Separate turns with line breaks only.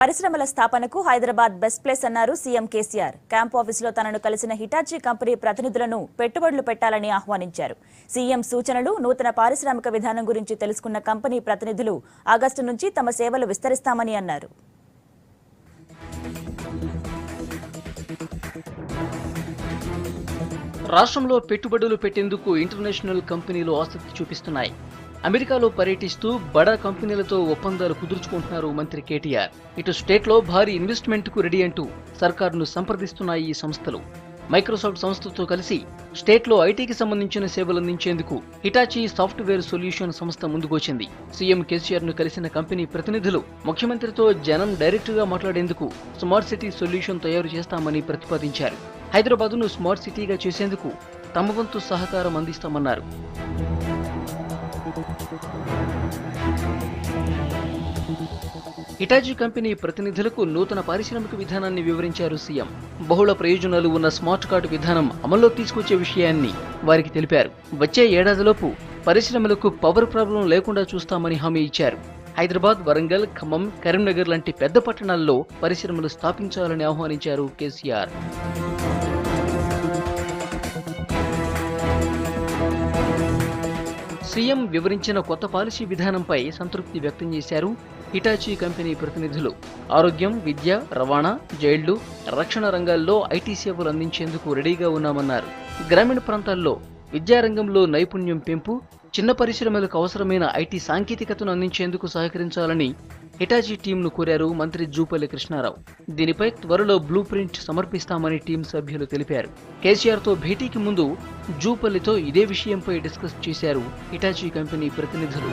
పరిశ్రమల స్థాపనకు Hyderabad best place అన్నారు సీఎం కేసీఆర్. క్యాంప్ ఆఫీసులో తనను కలిసిన హిటాచీ కంపెనీ ప్రతినిధులను పెట్టుబడులు పెట్టాలని ఆహ్వానించారు. సీఎం సూచనలు, నూతన పారిశ్రామిక విధానం గురించి తెలుసుకున్న కంపెనీ ప్రతినిధులు ఆగస్టు నుంచి తమ సేవలు విస్తరిస్తామని అన్నారు.
రాష్ట్రంలో పెట్టుబడులు పెట్టేందుకు ఇంటర్నేషనల్ కంపెనీలు ఆసక్తి చూపిస్తున్నాయి. అమెరికాలో పర్యటిస్తూ బడా కంపెనీలతో ఒప్పందాలు కుదుర్చుకుంటున్నారు మంత్రి కేటీఆర్. ఇటు స్టేట్లో భారీ ఇన్వెస్ట్మెంట్కు రెడీ అంటూ సర్కారును సంప్రదిస్తున్నాయి ఈ సంస్థలు. మైక్రోసాఫ్ట్ సంస్థతో కలిసి స్టేట్లో ఐటీకి సంబంధించిన సేవలందించేందుకు హిటాచీ సాఫ్ట్వేర్ సొల్యూషన్ సంస్థ ముందుకొచ్చింది. సీఎం కేసీఆర్ ను కలిసిన కంపెనీ ప్రతినిధులు ముఖ్యమంత్రితో జనం డైరెక్టుగా మాట్లాడేందుకు స్మార్ట్ సిటీ సొల్యూషన్ తయారు చేస్తామని ప్రతిపాదించారు. హైదరాబాద్ను స్మార్ట్ సిటీగా చేసేందుకు తమ వంతు సహకారం అందిస్తామన్నారు. హిటాచీ కంపెనీ ప్రతినిధులకు నూతన పారిశ్రామిక విధానాన్ని వివరించారు సీఎం. బహుళ ప్రయోజనాలు ఉన్న స్మార్ట్ కార్డు విధానం అమల్లోకి తీసుకొచ్చే విషయాన్ని వారికి తెలిపారు. వచ్చే ఏడాదిలోపు పరిశ్రమలకు పవర్ ప్రాబ్లం లేకుండా చూస్తామని హామీ ఇచ్చారు. హైదరాబాద్, వరంగల్, ఖమ్మం, కరీంనగర్ లాంటి పెద్ద పట్టణాల్లో పరిశ్రమలు స్థాపించాలని ఆహ్వానించారు కేసీఆర్. సీఎం వివరించిన కొత్త పాలసీ విధానంపై సంతృప్తి వ్యక్తం చేశారు హిటాచీ కంపెనీ ప్రతినిధులు. ఆరోగ్యం, విద్య, రవాణా, జైళ్లు, రక్షణ రంగాల్లో ఐటీ సేవలు అందించేందుకు రెడీగా ఉన్నామన్నారు. గ్రామీణ ప్రాంతాల్లో విద్యారంగంలో నైపుణ్యం పెంపు, చిన్న పరిశ్రమలకు అవసరమైన ఐటీ సాంకేతికతను అందించేందుకు సహకరించాలని హిటాచీ టీంను కోరారు మంత్రి జూపల్లి కృష్ణారావు. దీనిపై త్వరలో బ్లూ ప్రింట్ సమర్పిస్తామని టీం సభ్యులు తెలిపారు. కేసీఆర్తో భేటీకి ముందు జూపల్లితో ఇదే విషయంపై డిస్కస్ చేశారు హిటాచీ కంపెనీ ప్రతినిధులు.